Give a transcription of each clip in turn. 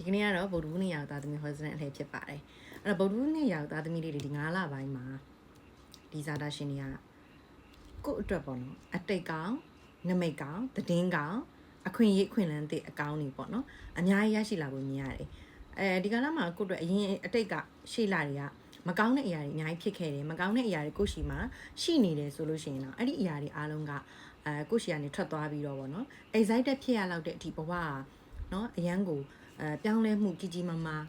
ဒီကနေ့ကတော့ဗုဒ္ဓဟူးနေ့ရောက်သားသမီးဟောစရန်အလှည့်ဖြစ်ပါတယ်အဲ့တော့ဗုဒ္ဓဟူးနေ့ရောက်သားသမီးလေးတွေဒီ9လပိုင်းမှာဒီဇာတာရှင်တွေကကို့အတွက်ပေါ့နော်အတိတ်ကောင်နမိတ်ကောင်သတင်းကောင်အခွင့်အရေးအခွင့်အလမ်းတွေအကောင်းတွေပေါ့နော်အများကြီးရရှိလာဖို့မြင်ရတယ်ဒီကနေ့မှာကို့အတွက်အရင်အတိတ်ကရှေ့လာတွေကမကောင်းတဲ့အရာတွေအများကြီးဖြစ်ခဲ့တယ်မကောင်းတဲ့အရာတွေကိုရှိမှာရှိနေတယ်ဆိုလို့ရှိရင်တော့အဲ့ဒီအရာတွေအားလုံးကကိုရှိကနေထွက်သွားပြီးတော့ဗောနော် excited ဖြစ်ရလောက်တဲ့အထိဘဝเนาะအရန်ကိုပြောင်းလဲမှုကြီးကြီးမားမား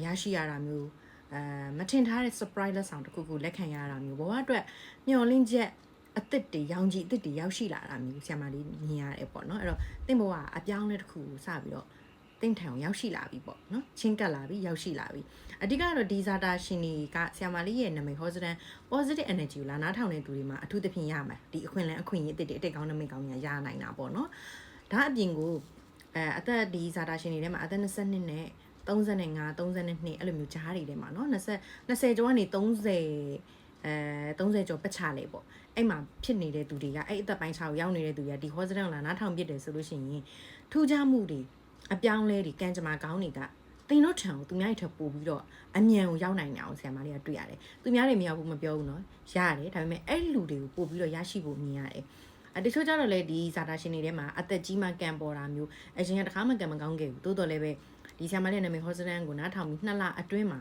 ရရှိရတာမျိုးမထင်ထားတဲ့ surprise လက်ဆောင်တစ်ခုခုလက်ခံရတာမျိုးဘဝအတွက်မျှော်လင့်ချက်အသစ်တွေရောင်ကြီးအသစ်တွေရောက်ရှိလာတာမျိုးဆရာမလေးမြင်ရတယ်ပေါ့နော်အဲ့တော့တင့်ဘဝအပြောင်းလဲတစ်ခုကိုစပြီးတော့တင့်ထံကိုရောက်ရှိလာပြီပေါ့နော်ချင်းကပ်လာပြီရောက်ရှိလာပြီအဓိကတော့ဒီဇာတာရှင်တွေကဆရာမလေးရဲ့နာမည်ဟောစတန် positive energy ကိုလာနားထောင်တဲ့သူတွေမှာအထူးသဖြင့်ရမှာဒီအခွင့်အလမ်းအခွင့်အရေးအသစ်တွေအတိတ်ကောင်းနမိတ်ကောင်းများရနိုင်တာပေါ့နော်ဒါအပြင်ကိုအသက်ဒီဇာတာရှင်တွေထဲမှာအသက်22နဲ့35 32အဲ့လိုမျိုးကြားတွေထဲမှာเนาะ20ကျော်ကနေ30ကျော်ပတ်ချလေပေါ့အဲ့မှာဖြစ်နေတဲ့သူတွေကအဲ့အသက်ပိုင်းခြားကိုရောက်နေတဲ့သူတွေကဒီ hospital လာနားထောင်ပြစ်တယ်ဆိုလို့ရှိရင်ထူးခြားမှုတွေအပြောင်းလဲတွေကံကြမ္မာကောင်းတွေကတင်တို့ထံကိုသူများတွေထပ်ပို့ပြီးတော့အမြန်ကိုရောက်နိုင်တယ်အောင်ဆရာမလေးကတွေ့ရတယ်သူများတွေမရောက်ဘူးမပြောဘူးเนาะရတယ်ဒါပေမဲ့အဲ့လူတွေကိုပို့ပြီးတော့ရရှိဖို့မြင်ရတယ်တချို့ကြတော့လေဒီဇာတာရှင်တွေထဲမှာအသက်ကြီးမှကံပေါ်တာမျိုးအရင်ကတခါမှကံမကောင်းခဲ့ဘူးတိုးတော်လည်းပဲဒီဆရာမလေးနာမည်ဟောစတန်ကိုနားထောင်ပြီး2လအတွင်းမှာ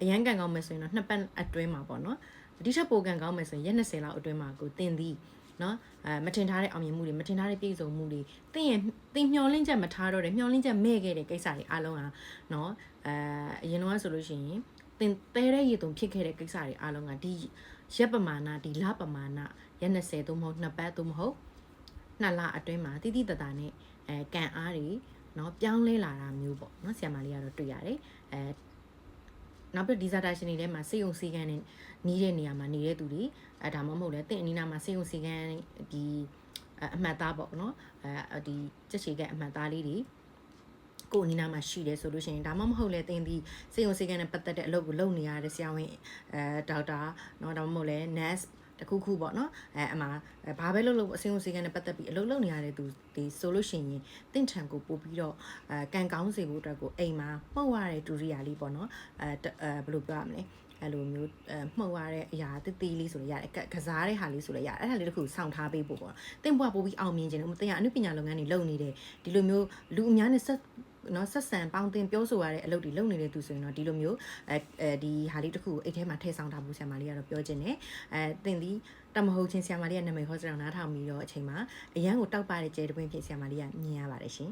အရန်ကံကောင်းမယ်ဆိုရင်တော့2ပတ်အတွင်းမှာပေါ့နော်ဒီချက်ပိုကံကောင်းမယ်ဆိုရင်ရက်20လောက်အတွင်းမှာကိုတင်သည်နော်မထင်ထားတဲ့အောင်မြင်မှုတွေမထင်ထားတဲ့ပြည့်စုံမှုတွေတင်မျောလင့်ချက်မထားတော့တဲ့မျောလင့်ချက်မဲ့ခဲ့တဲ့ကိစ္စတွေအားလုံးဟာနော်အရင်တော့ဆိုလို့ရှိရင်တင်တဲတဲ့ရည်တုံဖြစ်ခဲ့တဲ့ကိစ္စတွေအားလုံးကဒီရက်ပမာဏဒီလပမာဏရက်20သို့မဟုတ်2ပတ်သို့မဟုတ်2လအတွင်းမှာတိတိတတာနဲ့ကံအားတွေနော်ပြောင်းလဲလာတာမျိုးပေါ့နော်ဆရာမလေးကတော့တွေ့ရတယ်နောက်ပြီးဒီဇာတာရှင်တွေထဲမှာစေယုံစီကန်းနဲ့နီးတဲ့နေရာမှာနေတဲ့သူတွေဒါမှမဟုတ်လဲတင့်အနီးနားမှာစေယုံစီကန်းဒီအမှတ်သားပေါ့နော်ဒီကြက်ချေကအမှတ်သားလေးတွေကိုအနီးနားမှာရှိတယ်ဆိုလို့ရှိရင်ဒါမှမဟုတ်လဲတင်ဒီစေယုံစီကန်းနဲ့ပတ်သက်တဲ့အလုပ်ကိုလုပ်နေရတဲ့ဆရာဝန်ဒေါက်တာเนาะဒါမှမဟုတ်လဲ nurse တခုခုပေါ့နော်အမှဘာပဲလုပ်လို့အစင်းစီကန်းနဲ့ပတ်သက်ပြီးအလုပ်လုပ်နေရတဲ့သူဒီဆိုလို့ရှိရင်တင့်ထံကိုပို့ပြီးတော့ကန်ကောင်းစေဖို့အတွက်ကိုအိမ်မှာမှုတ်ရတဲ့ဒူရီယာလေးပေါ့နော်ဘယ်လိုပြောရမလဲအဲ့လိုမျိုးမှုတ်ရတဲ့အရာတိတိလေးဆိုလည်းရတယ်ကစားတဲ့ဟာလေးဆိုလည်းရတယ်အဲ့ဒါလေးတခုစောင့်ထားပေးဖို့ပေါ့တင့်ဘွားပို့ပြီးအောင်မြင်ခြင်းလို့တင်ရအနုပညာလုပ်ငန်းတွေလုပ်နေတယ်ဒီလိုမျိုးလူအများနဲ့ဆက်ဆံပေါင်းတင်ပြောဆိုရတဲ့အလုပ်တွေလုပ်နေတဲ့သူဆိုရင်တော့ဒီလိုမျိုးဒီဟာလေးတစ်ခုကိုအိတ်ထဲမှာထည့်ဆောင်ထားဖို့ဆရာမလေးကတော့ပြောခြင်းနဲ့တင်ဒီတမဟုတ်ချင်းဆရာမလေးရဲ့နာမည်ဟောစတောင်နားထောင်ပြီးတော့အချိန်မှာအရန်ကိုတောက်ပတဲ့ကျဲတပွင့်ဖြစ်ဆရာမလေးကမြင်ရပါတယ်ရှင်